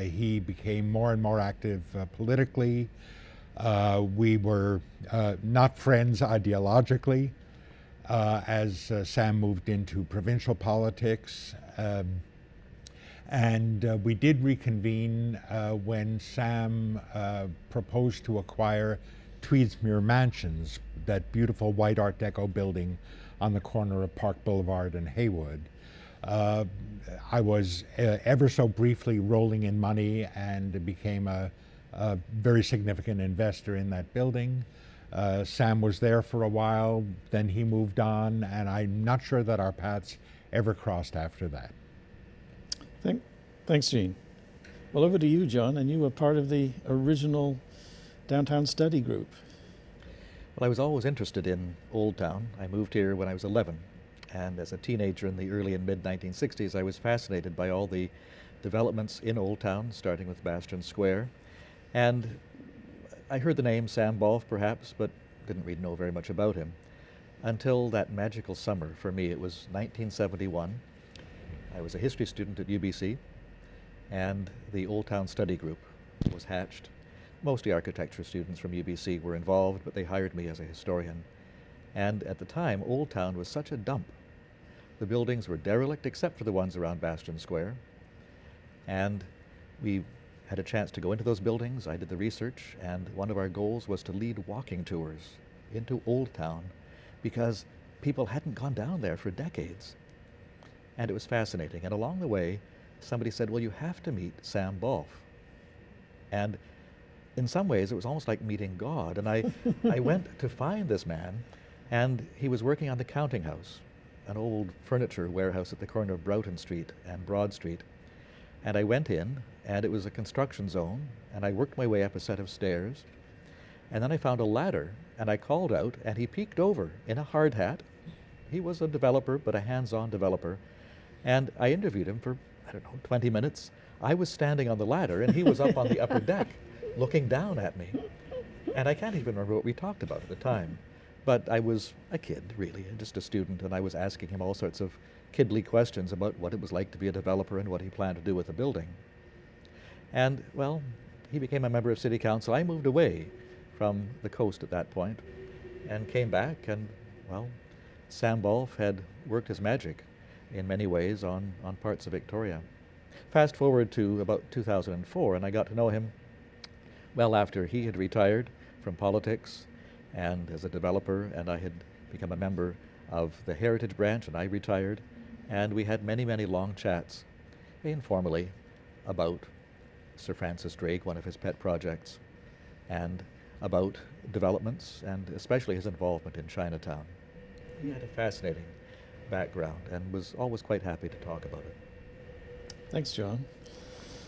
He became more and more active politically. We were not friends ideologically as Sam moved into provincial politics. And we did reconvene when Sam proposed to acquire Tweedsmuir Mansions, that beautiful white Art Deco building on the corner of Park Boulevard and Haywood. I was ever so briefly rolling in money and became a very significant investor in that building. Sam was there for a while, then he moved on, and I'm not sure that our paths ever crossed after that. Thanks, Gene. Well, over to you, John, and you were part of the original Downtown Study Group. Well, I was always interested in Old Town. I moved here when I was 11, and as a teenager in the early and mid-1960s, I was fascinated by all the developments in Old Town, starting with Bastion Square. And I heard the name Sam Bawlf, perhaps, but didn't really know very much about him until that magical summer. For me, it was 1971. I was a history student at UBC, and the Old Town Study Group was hatched. Mostly architecture students from UBC were involved, but they hired me as a historian. And at the time, Old Town was such a dump. The buildings were derelict except for the ones around Bastion Square. And we had a chance to go into those buildings. I did the research, and one of our goals was to lead walking tours into Old Town because people hadn't gone down there for decades. And it was fascinating. And along the way, somebody said, well, you have to meet Sam Bawlf. And in some ways, it was almost like meeting God. And I went to find this man, and he was working on the Counting House, an old furniture warehouse at the corner of Broughton Street and Broad Street. And I went in, and it was a construction zone, and I worked my way up a set of stairs. And then I found a ladder, and I called out, and he peeked over in a hard hat. He was a developer, but a hands-on developer. And I interviewed him for, 20 minutes. I was standing on the ladder, and he was up on the upper deck, looking down at me. And I can't even remember what we talked about at the time. But I was a kid, really, just a student, and I was asking him all sorts of kidly questions about what it was like to be a developer and what he planned to do with the building. And, well, he became a member of City Council. I moved away from the coast at that point and came back, and, well, Sam Bawlf had worked his magic in many ways on parts of Victoria. Fast forward to about 2004, and I got to know him well after he had retired from politics and as a developer, and I had become a member of the Heritage Branch, and I retired, and we had many, many long chats, informally, about Sir Francis Drake, one of his pet projects, and about developments, and especially his involvement in Chinatown. He had a fascinating background and was always quite happy to talk about it. Thanks, John.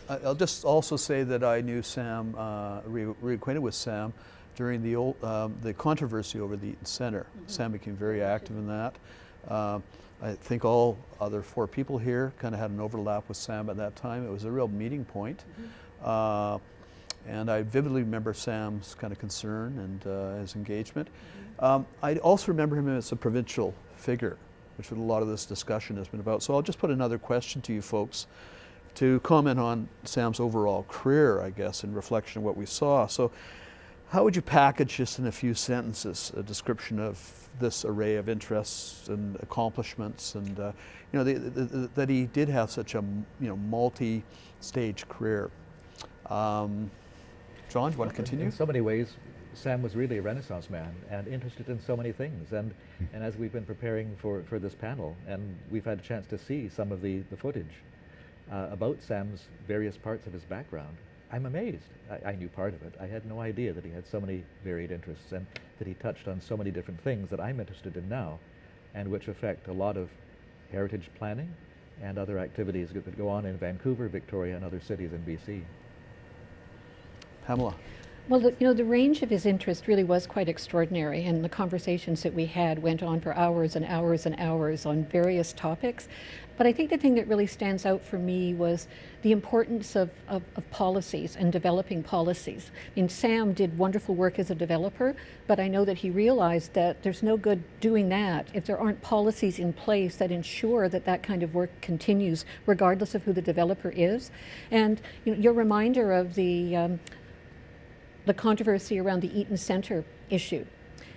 I'll just also say that I knew Sam, reacquainted with Sam during the controversy over the Eaton Center. Sam became very active in that. I think all other 4 people here kind of had an overlap with Sam at that time. It was a real meeting point. And I vividly remember Sam's kind of concern and his engagement. I also remember him as a provincial figure, which a lot of this discussion has been about. So I'll just put another question to you folks to comment on Sam's overall career, I guess, in reflection of what we saw. So how would you package just in a few sentences a description of this array of interests and accomplishments, and that he did have such a multi-stage career? John, do you want to continue? In so many ways, Sam was really a Renaissance man and interested in so many things. And as we've been preparing for this panel, and we've had a chance to see some of the footage about Sam's various parts of his background, I'm amazed. I knew part of it. I had no idea that he had so many varied interests and that he touched on so many different things that I'm interested in now and which affect a lot of heritage planning and other activities that go on in Vancouver, Victoria, and other cities in BC. Pamela. Well, the range of his interest really was quite extraordinary, and the conversations that we had went on for hours and hours and hours on various topics. But I think the thing that really stands out for me was the importance of policies and developing policies. I mean, Sam did wonderful work as a developer, but I know that he realized that there's no good doing that if there aren't policies in place that ensure that that kind of work continues, regardless of who the developer is. And your reminder of the controversy around the Eaton Center issue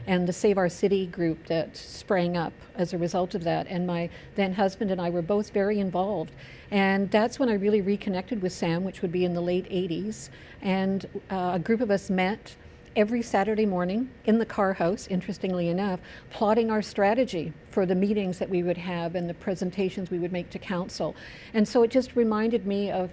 and the Save Our City group that sprang up as a result of that. And my then husband and I were both very involved. And that's when I really reconnected with Sam, which would be in the late 80s. And a group of us met every Saturday morning in the car house, interestingly enough, plotting our strategy for the meetings that we would have and the presentations we would make to council. And so it just reminded me of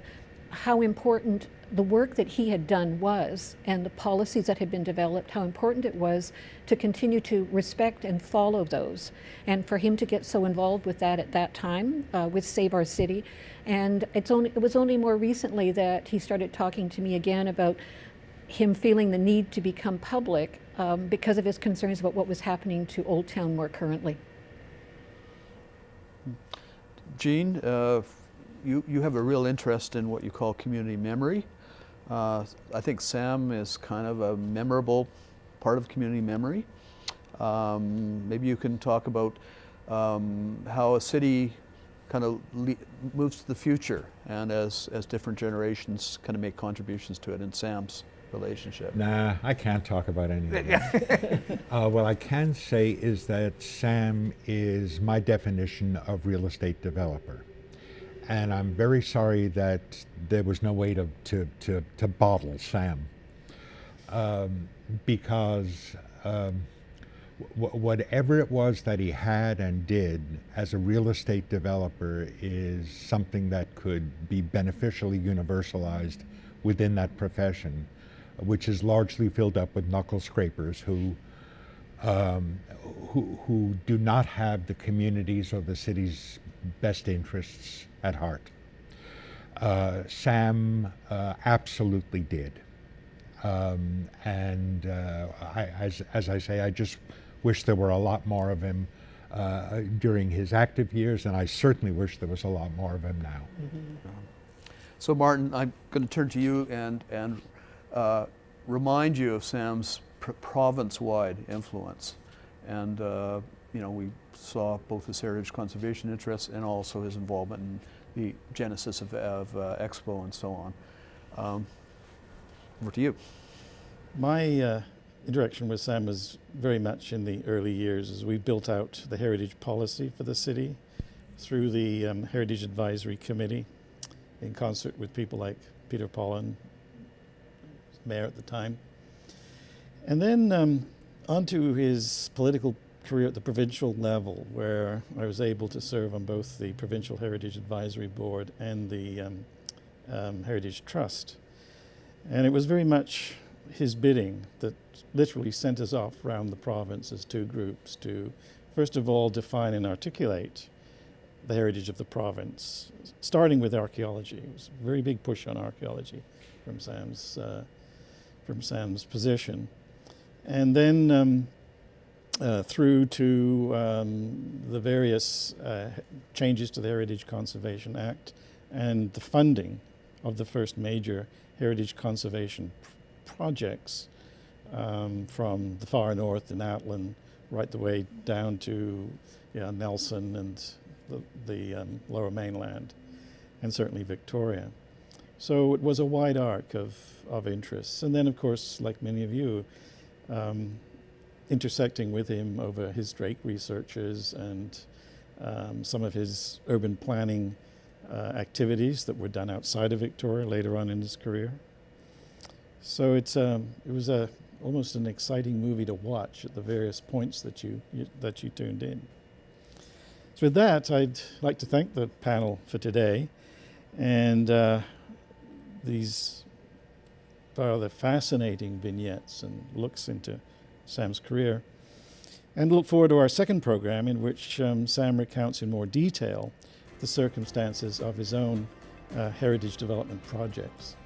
how important the work that he had done was, and the policies that had been developed, how important it was to continue to respect and follow those. And for him to get so involved with that at that time, with Save Our City. And it was only more recently that he started talking to me again about him feeling the need to become public because of his concerns about what was happening to Old Town more currently. Jean, you have a real interest in what you call community memory. I think Sam is kind of a memorable part of community memory. Maybe you can talk about how a city kind of moves to the future, and as different generations kind of make contributions to it in Sam's relationship. Nah, I can't talk about any of that. What I can say is that Sam is my definition of real estate developer. And I'm very sorry that there was no way to bottle Sam, because whatever it was that he had and did as a real estate developer is something that could be beneficially universalized within that profession, which is largely filled up with knuckle scrapers who do not have the community's or the city's best interests at heart. Sam absolutely did. As I say, I just wish there were a lot more of him during his active years, and I certainly wish there was a lot more of him now. Mm-hmm. So Martin, I'm going to turn to you and remind you of Sam's province-wide influence. And we saw both his heritage conservation interests and also his involvement in the genesis of Expo and so on. Over to you. My interaction with Sam was very much in the early years as we built out the heritage policy for the city through the Heritage Advisory Committee in concert with people like Peter Pollan, mayor at the time. And then onto his political career at the provincial level, where I was able to serve on both the Provincial Heritage Advisory Board and the Heritage Trust. And it was very much his bidding that literally sent us off around the province as two groups to first of all, define and articulate the heritage of the province, starting with archaeology. It was a very big push on archaeology from Sam's position. And then through to the various changes to the Heritage Conservation Act and the funding of the first major heritage conservation projects from the far north in Athlone right the way down to Nelson and the lower mainland, and certainly Victoria. So it was a wide arc of interests. And then, of course, like many of you, intersecting with him over his Drake researches and some of his urban planning activities that were done outside of Victoria later on in his career. So it was almost an exciting movie to watch at the various points that you tuned in. So with that, I'd like to thank the panel for today, and these rather fascinating vignettes and looks into Sam's career, and look forward to our second program, in which Sam recounts in more detail the circumstances of his own heritage development projects.